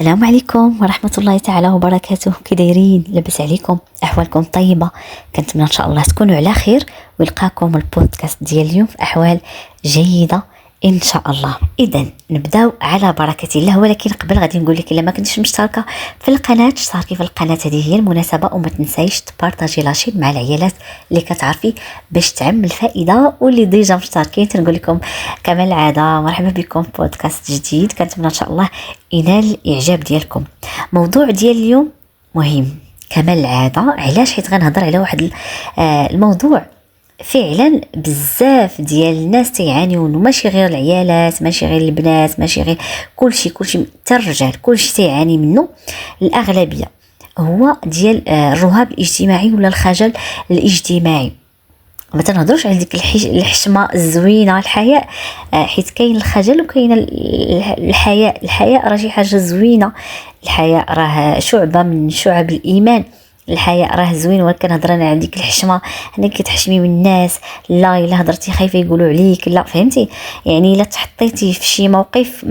السلام عليكم ورحمة الله تعالى وبركاته. كي دايرين؟ لاباس عليكم؟ أحوالكم طيبة؟ كنتمنى إن شاء الله تكونوا على خير ويلقاكم البودكاست ديال اليوم في أحوال جيدة إن شاء الله. إذا نبداو على بركة الله، ولكن قبل غادي نقول لك إلا ما كنتيش مشتركة في القناة اشتركي في القناة، هذه هي المناسبة، وما تنسايش تبارطاجي لاشين مع العيالات اللي كتعرفي باش تعم الفائدة، واللي ديجا مشتركين تنقول لكم كما العادة مرحبا بكم في بودكاست جديد. كنتمنى إن شاء الله ينال الإعجاب ديالكم. موضوع ديال اليوم مهم كما العادة، علاش؟ حيت غنهضر على واحد الموضوع فعلا بزاف ديال الناس تيعانيو، ماشي غير العيالات، ماشي غير البنات، ماشي غير كلشي حتى الرجال، كلشي تيعاني منه. الاغلبيه هو ديال الرهاب الاجتماعي ولا الخجل الاجتماعي. ما تنهضروش على ديك الحشمه الزوينه، الحياء، حيت كاين الخجل وكاين الحياء. الحياء راه شي حاجه زوينه، الحياء راه شعبه من شعب الايمان. الحياء راه زوين، ولكن هضرنا على ديك الحشمه، انك كتحشمي من الناس، لا الا هضرتي خايفه يقولوا عليك، لا فهمتي؟ يعني الا تحطيتي في شي موقف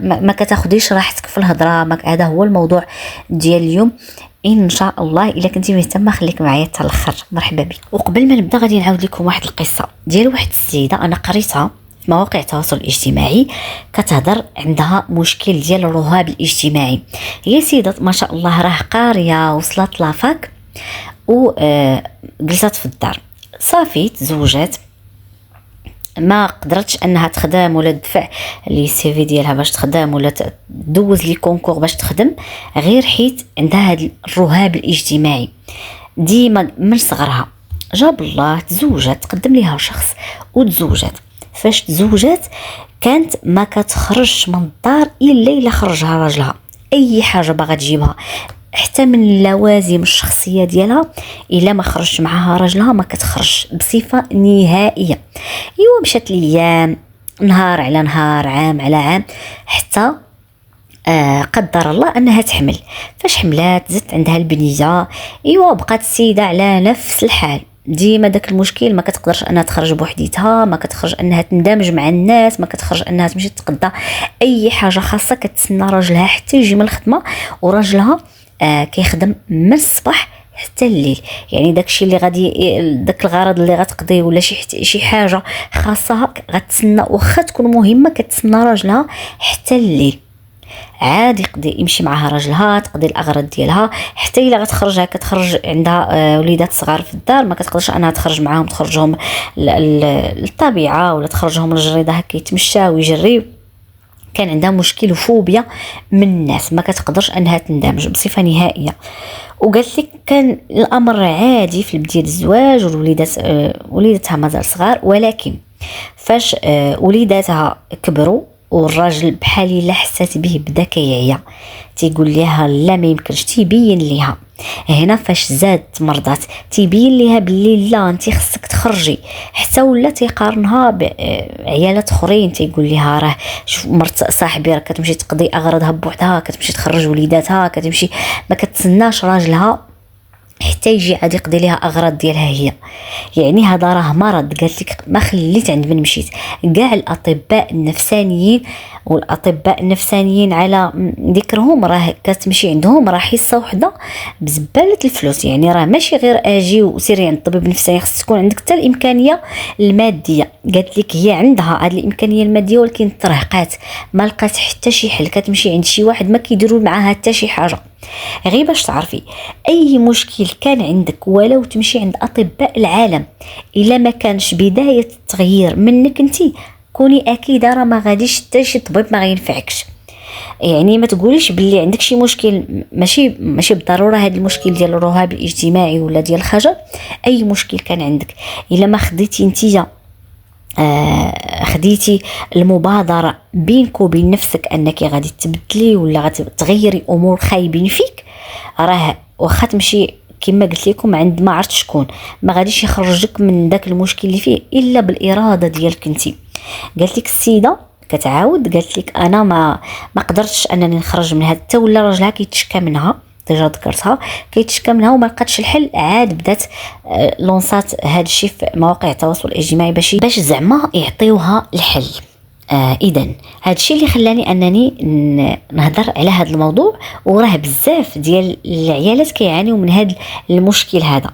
ما كتاخديش راحتك في الهضره. هذا هو الموضوع ديال اليوم ان شاء الله. الا كنتي مهتمه خليك معايا حتى الاخر. مرحبا بك. وقبل ما نبدا غادي نعاود لكم واحد القصه ديال واحد السيده انا قريتها في مواقع التواصل الاجتماعي، كتهضر عندها مشكل ديال الرهاب الاجتماعي. هي سيده ما شاء الله راه قاريه، وصلت لافاك وجلست في الدار، صافي تزوجات، ما قدرتش انها تخدم ولا تدفع لي سي في ديالها باش تخدم ولا تدوز لي كونكور باش تخدم، غير حيت عندها هذا الرهاب الاجتماعي ديما من صغرها. جاب الله تزوجت، تقدم ليها شخص وتزوجت. فاش تزوجت كانت ما كتخرجش من الدار الا خرجها راجلها، اي حاجه باغا تجيبها حتى من اللوازم الشخصيه ديالها الا ما خرجش معها راجلها ما كتخرج بصفه نهائيه. ايوا مشات الايام، نهار على نهار، عام على عام، حتى قدر الله انها تحمل. فاش حملات زدت عندها البنيه، ايوا بقات السيده على نفس الحال، ديما داك المشكل، ما كتقدرش انها تخرج بوحديتها، ما كتخرج انها تندمج مع الناس، ما كتخرج انها تمشي تقضى اي حاجه خاصه، كتسنى راجلها حتى يجي من الخدمه، وراجلها كيخدم من الصباح حتى الليل. يعني داكشي اللي غادي، داك الغرض اللي غتقضيه ولا شي حاجه خاصه غتسنى، واخا تكون مهمه كتسنى راجلها حتى الليل. عادي يمشي معها راجلها تقضي الاغراض ديالها، حتى الا غتخرجها كتخرج عندها وليدات صغار في الدار، ما كتقدرش انها تخرج معاهم، تخرجهم للطبيعه ولا تخرجهم للجريده هكا يتمشاو ويجريو. كان عندها مشكل وفوبيا من الناس، ما كتقدرش انها تندمج بصفه نهائيه. وقالت لك كان الامر عادي في بدايه الزواج، والوليدات وليداتها مازال صغار، ولكن فاش وليداتها كبروا والراجل بحال الا حسات به بدا كيعيا، تيقول ليها لا ما يمكنش، تيبين ليها. هنا فاش زادت مرضات تيبين ليها باللي لا انت خصك تخرجي، حتى ولا تيقارنها بعيالات اخرين، تيقول ليها راه شوف مرت صاحبي راه كتمشي تقضي اغراضها بوحدها، كتمشي تخرج وليداتها، كتمشي ما كتسناش راجلها حتى يجي عاد يقضي ليها اغراض ديالها هي. يعني هذا راه مرض. قالت لك ما خليت عند من مشيت كاع الاطباء النفسانيين، والاطباء النفسانيين على ذكرهم راه كتمشي عندهم راه حصه وحده بزباله الفلوس. يعني راه ماشي غير اجي وسيري عند الطبيب النفساني، خص تكون عندك حتى الامكانيه الماديه. قالت لك هي عندها هذه الامكانيه الماديه، ولكن ترهقات، ما لقات حتى شي حل، كتمشي عند شي واحد ما كيديروا معاها حتى شي حاجه. غير باش تعرفي اي مشكل كان عندك ولو تمشي عند اطباء العالم، الا ما كانش بدايه التغيير منك انتي كوني اكيده راه ما غاديش حتى شي طبيب ما غينفعكش. يعني ما تقوليش باللي عندك شي مشكل، ماشي بالضروره هذا المشكل ديال الرهاب الاجتماعي ولا ديال الخجل، اي مشكل كان عندك الا ما خديتي انتيا خديتي المبادره بينك وبين نفسك انك غادي تبدلي ولا غادي تغيري امور خايبين فيك، راه واخا تمشي كما قلت لكم عند ما عرفت شكون، ما غاديش يخرجك من داك المشكل اللي فيه الا بالاراده ديالك انت. قالت لك السيده كتعاود، قالت لك انا ما قدرتش انني نخرج من هذا، حتى ولا راجلها كيتشكى منها، ديجا ذكرتها كيتشكى منها وما لقاتش الحل، عاد بدات لونسات هذا الشيء في مواقع التواصل الاجتماعي باش زعما يعطيوها الحل. اذا هذا الشيء اللي خلاني انني نهضر على هذا الموضوع، وراه بزاف ديال العيالات كيعانيو من هذا المشكل هذا.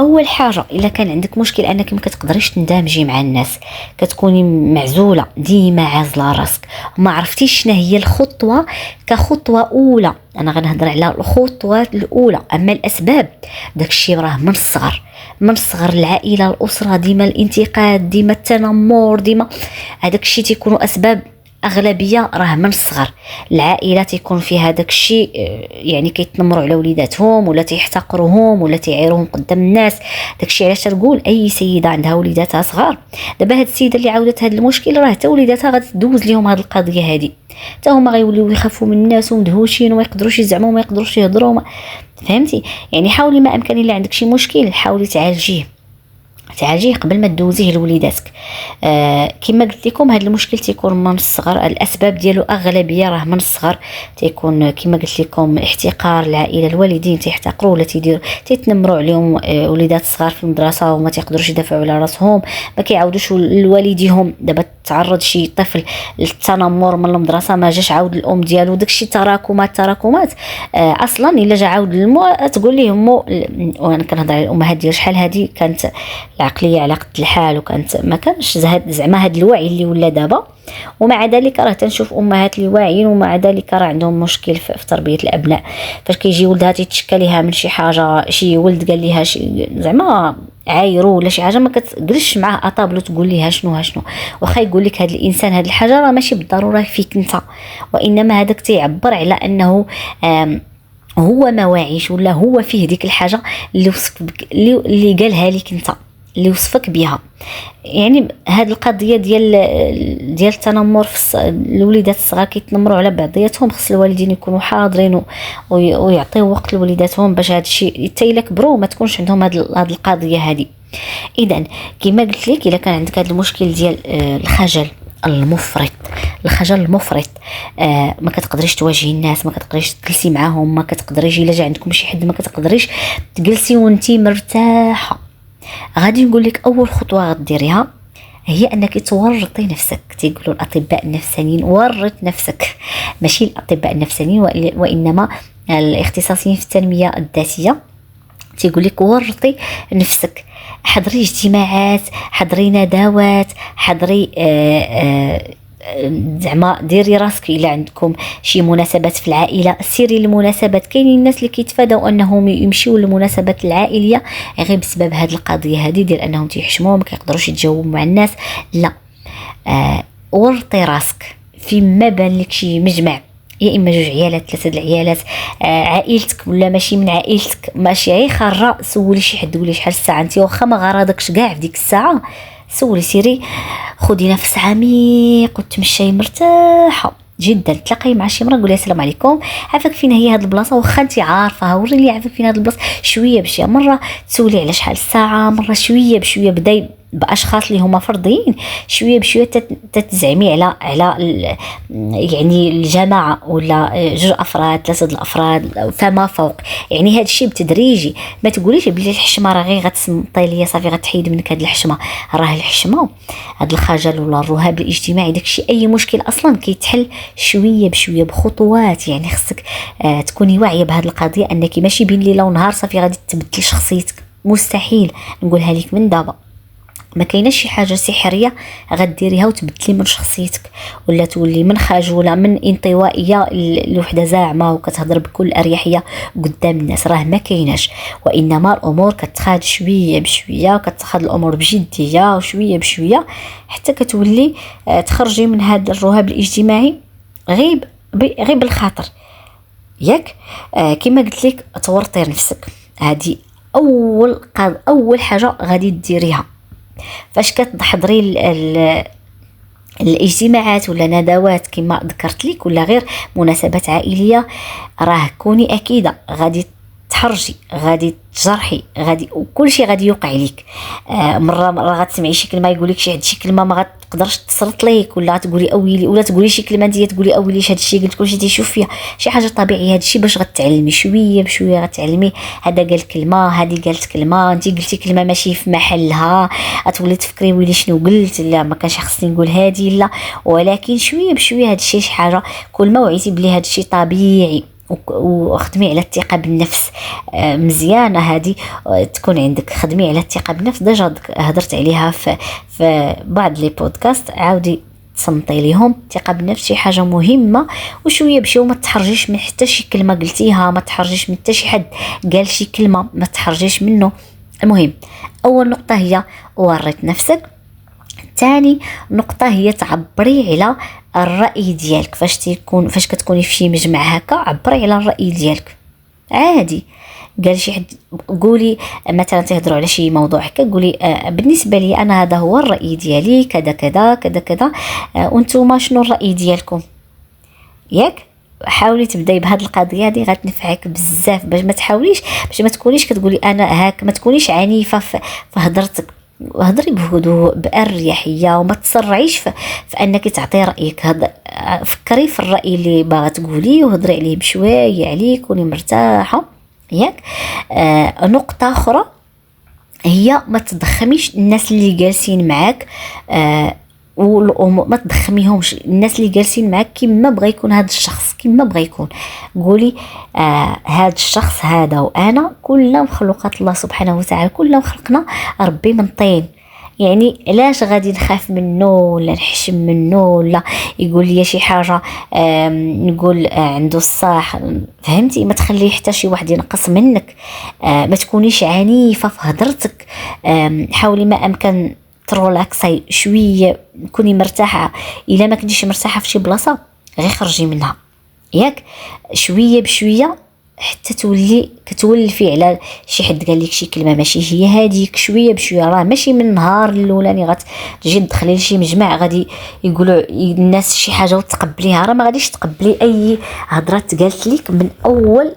اول حاجه الا كان عندك مشكل انك ما كتقدريش تندمجي مع الناس، كتكوني معزوله ديما عازله راسك، ما عرفتيش شنو هي الخطوه كخطوه اولى. انا غنهضر على الخطوات الاولى، اما الاسباب داكشي راه من الصغر، من الصغر العائله الاسره، ديما الانتقاد، ديما التنمر، ديما هذاك الشيء تيكونوا اسباب اغلبيه راه من الصغر. العائله تيكون فيها داك الشيء، يعني كيتنمروا على وليداتهم ولا تيحتقروهم ولا تيعيروهم قدام الناس. داك الشيء علاش تقول اي سيده عندها وليداتها صغار، دابا هاد السيده اللي عاودت هاد المشكل راه حتى وليداتها غتدوز ليهم هاد القضيه هادي، حتى هما غيوليو يخافوا من الناس ومدهوشين وما يقدروش يزعموا وما يقدروش يهضروا. فهمتي؟ يعني حاولي ما امكن، الا عندك شي مشكل حاولي تعالجيه قبل ما تدوزيه لوليداتك. كما قلت لكم هذا المشكل تيكون من الصغر، الاسباب ديالو اغلبيه راه من الصغر تيكون كما قلت لكم احتقار العائله، الوالدين تيحتقروا ولا تيتنمروا عليهم وليدات صغار في المدرسه وما تيقدروش يدافعوا على راسهم، ما كيعاودوش لوالديهم. دابا تعرض شي طفل للتنمر من المدرسه ما جاش عاود الام ديالو، داكشي تراكمات اصلا الا جا عاود للمو تقول ليه مو، وانا كنهضر على الامهات ديال شحال هذه كانت العقليه على قد الحال، وكانت ما كانش زعما هذا الوعي اللي ولا دابا. ومع ذلك راه تنشوف امهات اللي واعيين ومع ذلك راه عندهم مشكل في تربيه الابناء. فاش كيجي ولدها تيتشكى ليها من شي حاجه، شي ولد قال ليها شي زعما عايرو ولا شي حاجه، ما كتجلسش معاه اطابلو تقول ليها شنو واخا يقول لك هذا الانسان هذه الحاجه راه ماشي بالضروره فيك انت، وانما هذاك تيعبر على انه هو ما واعيش ولا هو فيه ديك الحاجه اللي وصف اللي قالها لك انت، اللي وصفك بها. يعني هذه القضيه ديال التنمر في الوليدات الصغار كيتنمروا على بعضياتهم، خص الوالدين يكونوا حاضرين ويعطيو وقت لوليداتهم باش هذا الشيء حتى الا كبروا ما تكونش عندهم هذه القضيه هذه. اذا كما قلت لك الا كان عندك هذا المشكل ديال الخجل المفرط، ما كتقدريش تواجهي الناس، ما كتقدريش تجلسي معاهم، ما كتقدريش الا جا عندكم شي حد ما كتقدريش تجلسي وانتي مرتاحه، غادي نقول لك اول خطوه غديريها هي انك تورطي نفسك. تيقولوا الاطباء النفسانيين ورط نفسك، ماشي الاطباء النفسانيين وانما الاختصاصيين في التنميه الذاتيه. تيقول لك ورطي نفسك، حضري اجتماعات، حضري ندوات، حضري زعما ديري راسك الا عندكم شي مناسبات في العائله سيري للمناسبات. كاينين الناس اللي كيتفاداو انهم يمشيو للمناسبات العائليه غير بسبب هذه القضيه هذه ديال انهم تيحشموا ما كيقدروش يتجاوبوا مع الناس. لا، ورطي راسك فيما بان لك شي مجمع، يا اما جوج عيالات، 3 العيالات، عائلتك ولا ماشي من عائلتك، ماشي غير خاره، سولي شي حد قولي شحال الساعه انت واخا ما غرضكش كاع في ديك الساعه، سولي سيري خدي نفس عميق وتمشي مرتاحه جدا. تلاقي مع شي مره قولي السلام عليكم، عافاك فين هي هاد البلاصه، واخا انت عارفه وري لي عافاك فين هاد البلاصه، شويه بشويه، مره تسولي على شحال الساعه، مره شويه بشويه، بداي باشخاص اللي هما فرديين، شويه بشويه تتزعمي على يعني الجماعه ولا 2 افراد 3 الافراد فما فوق. يعني هذا الشيء بتدريجي، ما تقوليش بلي الحشمه راه غير غتسمطي ليا صافي غتحيد منك هذه الحشمه. راه الحشمه، هذا الخجل ولا الرهاب الاجتماعي، داكشي اي مشكل اصلا كيتحل شويه بشويه بخطوات. يعني خصك تكوني واعيه بهذه القضيه انك ماشي بين ليله ونهار صافي غادي تبدل شخصيتك، مستحيل، نقولها لك من دابا. ما كايناش شي حاجه سحريه غديريها وتبدلي من شخصيتك ولا تولي من خجوله من انطوائيه لوحده زاعمه وكتهضر بكل اريحيه قدام الناس، راه ما كايناش. وانما الامور كتخاد شويه بشويه، كتاخذ الامور بجديه وشويه بشويه حتى كتولي تخرجي من هذا الرهاب الاجتماعي غير بالخاطر ياك. كما قلت لك تورطي نفسك، هذه اول حاجه غادي ديريها فاش كتحضري الاجتماعات ولا ندوات كما ذكرت لك ولا غير مناسبات عائليه. راه كوني اكيده غادي تحرجي، غادي تجرحي، غادي وكل شيء غادي يوقع ليك. مره غتسمعي شي كلمه يقول لك شي كلمه ما غتقدرش تصرت ليك، ولا تقولي اويلي، ولا تقولي شي كلمه انت تقولي اويلي هذا الشيء قلت كلشي تيشوف فيها. شي حاجه طبيعيه هذا الشيء، باش غتعلمي شويه بشويه غتعلمي. هذا قال كلمه، هذه قالت كلمه، انت قلتي كلمه ماشي في محلها، غتولي تفكري ويلي شنو قلت، لا ما كانش خصني نقول هذه، لا. ولكن شويه بشويه هذا الشيء شي حاجه كل ما وعيتي بلي هذا الشيء طبيعي، وخدمي على الثقه بالنفس. مزيانه هذه تكون عندك، خدمي على الثقه بالنفس. ديجا هضرت عليها في بعض لي بودكاست، عاودي تصنتي ليهم. الثقه بالنفس شي حاجه مهمه، وشويه بشويه ما تحرجيش من حتى شي كلمه قلتيها، ما تحرجيش من حتى شي حد قال شي كلمه، ما تحرجيش منه. المهم اول نقطه هي وريت نفسك. ثاني نقطه هي تعبري على الراي ديالك. فاش كتكوني في شي مجمع هكا، عبري على الراي ديالك عادي. قال شي حد، قولي مثلا تهضروا على شي موضوع هكا، قولي بالنسبه لي انا هذا هو الراي ديالي، كذا كذا كذا كذا، وانتم شنو الراي ديالكم؟ ياك حاولي تبداي بهذه القضيه هذه، غتنفعك بزاف. باش ما تحاوليش، باش ما تكونيش كتقولي انا هاك، ما تكونيش عنيفه في هضرتك. هضري بهدوء بأريحية، وما تسرعيش في انك تعطي رايك. فكري في الراي اللي باغا تقوليه، وهضري عليه بشويه عليك، كوني مرتاحه. ياك نقطه اخرى هي ما تضخميش الناس اللي جالسين معاك، ما تضخميهمش. الناس اللي جالسين معاك كيما بغى يكون هذا الشخص، كيما بغى يكون. قولي هذا الشخص هذا وانا كلنا مخلوقات الله سبحانه وتعالى، كلنا خلقنا ربي من طين. يعني علاش غادي نخاف منه ولا نحشم منه، ولا يقول لي شي حاجه نقول عنده الصح؟ فهمتي؟ ما تخلي حتى شي واحد ينقص منك. ما تكونيش عنيفه في هضرتك. حاولي ما امكن ترولاكسي شويه، كوني مرتاحه. الا ما كنتيش مرتاحه في شي بلاصه غير خرجي منها. ياك شويه بشويه حتى كتولفي على شي حد قال لك شي كلمه ماشي هي هذيك. شويه بشويه، راه ماشي من النهار الاولاني غتجي تدخلي لشي مجمع غادي يقولوا الناس شي حاجه وتقبليها. راه ما غاديش تقبلي اي هضره تقالت لك من اول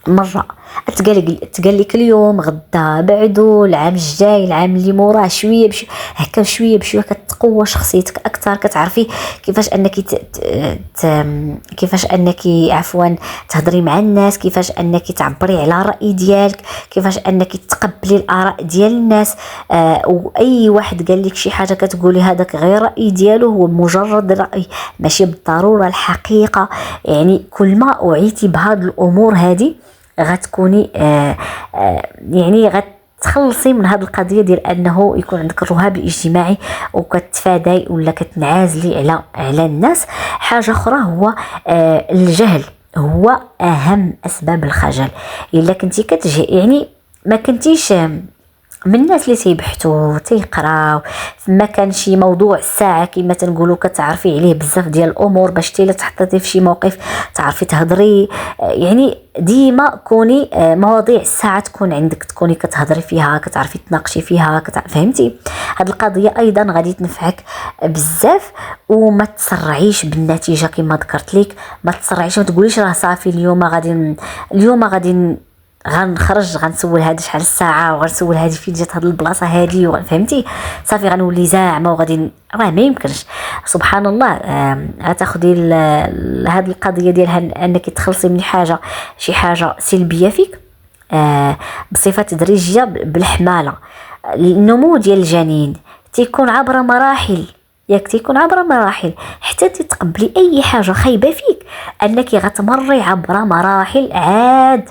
مره. تقال لك اليوم، غدا، بعدو، العام الجاي، العام اللي موراه. شويه بشويه هكا، شويه بشويه كتقوى شخصيتك اكثر. كتعرفي كيفاش انك عفوا تهضري مع الناس، كيفاش انك تعبري على الراي ديالك، كيفاش انك تقبلي الاراء ديال الناس. واي واحد قال لك شي حاجه كتقولي هذاك غير راي ديالو، هو مجرد راي ماشي بالضروره الحقيقه. يعني كل ما وعيتي بهاد الامور هذه غتكوني يعني غتخلصي من هذه القضيه ديال انه يكون عندك الرهاب الاجتماعي وكتفاداي ولا كتنعزلي على الناس. حاجه اخرى هو الجهل، هو اهم اسباب الخجل. الا كنتي يعني ما كنتيش من الناس اللي تيبحثوا تيقراو، ما كان شي موضوع الساعه كما تنقولوا كتعرفي عليه بزاف ديال الامور، باش تيلا تحطيتي في شي موقف تعرفي تهضري. يعني ديما كوني مواضيع الساعه تكون عندك، تكوني كتهضري فيها، كتعرفي تناقشي فيها، فهمتي؟ هاد القضيه ايضا غادي تنفعك بزاف. وما تسرعيش بالنتيجه كما ذكرت لك. ما تسرعيش، ما تقوليش راه صافي اليوم غادي غنخرج غنسول هذه شحال الساعه، وغنسول هذه فين جات هذه البلاصه هذه، فهمتي؟ صافي غنولي زعما وغادي، راه ما يمكنش. سبحان الله. غتاخدي هذه القضيه ديال انك تخلصي من شي حاجه سلبيه فيك بصفه تدريجيه بالحماله. النمو ديال الجنين تيكون عبر مراحل، تيكون عبر مراحل حتى تتقبلي اي حاجه خايبه فيك، انك غتمري عبر مراحل عاد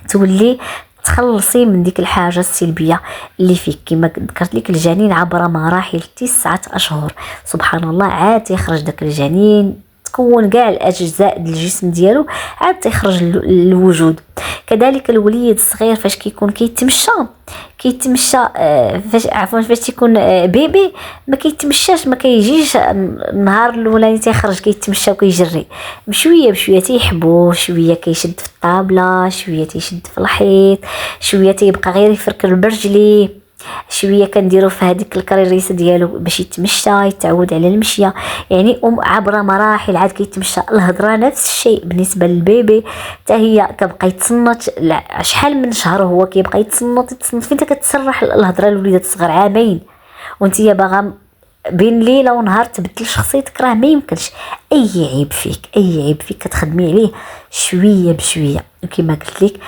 تولي تخلصي من ديك الحاجه السلبيه اللي فيك. كما ذكرت لك الجنين عبر مراحل 9 أشهر. سبحان الله، عاد يخرج داك الجنين، تكون كاع الاجزاء ديال الجسم ديالو، عاد تخرج الوجود. كذلك الوليد الصغير فاش كيكون كيتمشى فاش تيكون بيبي ما كيتمشاش، ما كيجيش النهار الاولاني تيخرج كيتمشى وكيجري. بشويه بشويه تيحبو، شويه كيشد في الطابله، شويه تيشد في الحيط، شويه تيبقى غير يفركر برجليه. شويه كنديرو في هذيك الكريريسه ديالو باش يتمشى يتعود على المشيه. يعني عبر مراحل عاد كيتمشى. الهضره نفس الشيء بالنسبه للبيبي، حتى هي كبقى يتصنت شحال من شهر هو كيبقى يتصنت فين انت كتسرح الهضره لوليدات الصغار عامين وانتي باغا بين ليله ونهار تبدل شخصيتك، راه ما يمكنش. اي عيب فيك، اي عيب فيك كتخدمي عليه شويه بشويه. وكما قلت لك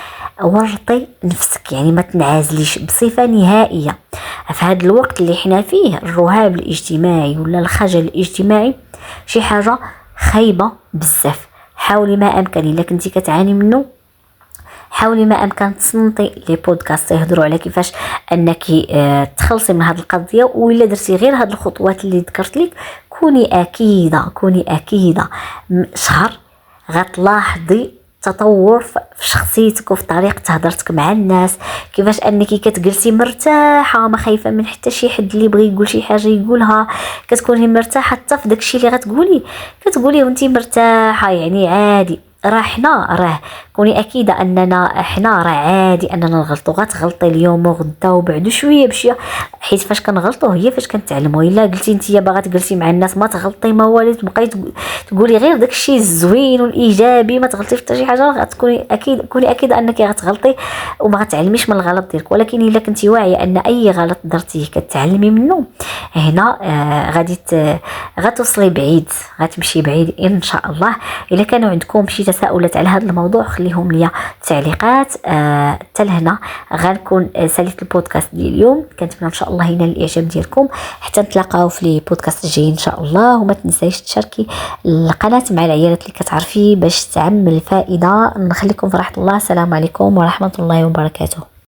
ورطي نفسك، يعني ما تنعزليش بصفه نهائيه في هذا الوقت اللي حنا فيه. الرهاب الاجتماعي ولا الخجل الاجتماعي شي حاجه خايبه بزاف. حاولي ما امكن الا كنتي كتعاني منه، حاولي ما امكن تصنتي لي بودكاست يهضروا على كيفاش انك تخلصي من هذه القضيه. وإلا درتي غير هذه الخطوات اللي ذكرت لك، كوني اكيده شهر غتلاحظي تطور في شخصيتك وفي طريقه هضرتك مع الناس، كيفاش انك كتجلسي مرتاحه ما خايفه من حتى شي حد اللي بغى يقول شي حاجه يقولها، كتكوني مرتاحه حتى في داكشي اللي كتقولي وانتي مرتاحه. يعني عادي، راه كوني اكيده اننا حنا راه عادي اننا نغلطوا. غتغلطي اليوم وغدا وبعد شويه بشويه، حيت فاش كنغلطوا هي فاش كنتعلموا. الا قلتي انتيا باغا تجلسي مع الناس ما تغلطي ما والو، تبقاي تقولي غير داكشي الزوين والايجابي، ما تغلطي في حتى شي حاجه، غتكوني اكيده انك غتغلطي وما غتعلميش من الغلط ديالك. ولكن الا كنتي واعيه ان اي غلط درتيه كتعلمي منه، هنا غتوصلي بعيد، غتمشي بعيد ان شاء الله. الا كانوا عندكم شي تساؤلات على هذا الموضوع خليهم لي تعليقات. حتى لهنا غنكون ساليت البودكاست ديال اليوم. كنتمنى ان شاء الله ينال الاعجاب ديالكم، حتى نتلاقاو في لي بودكاست الجايين ان شاء الله. وما تنسايش تشاركي القناه مع العيالات اللي كتعرفي باش تعم الفائده. نخليكم في راحه الله. السلام عليكم ورحمه الله وبركاته.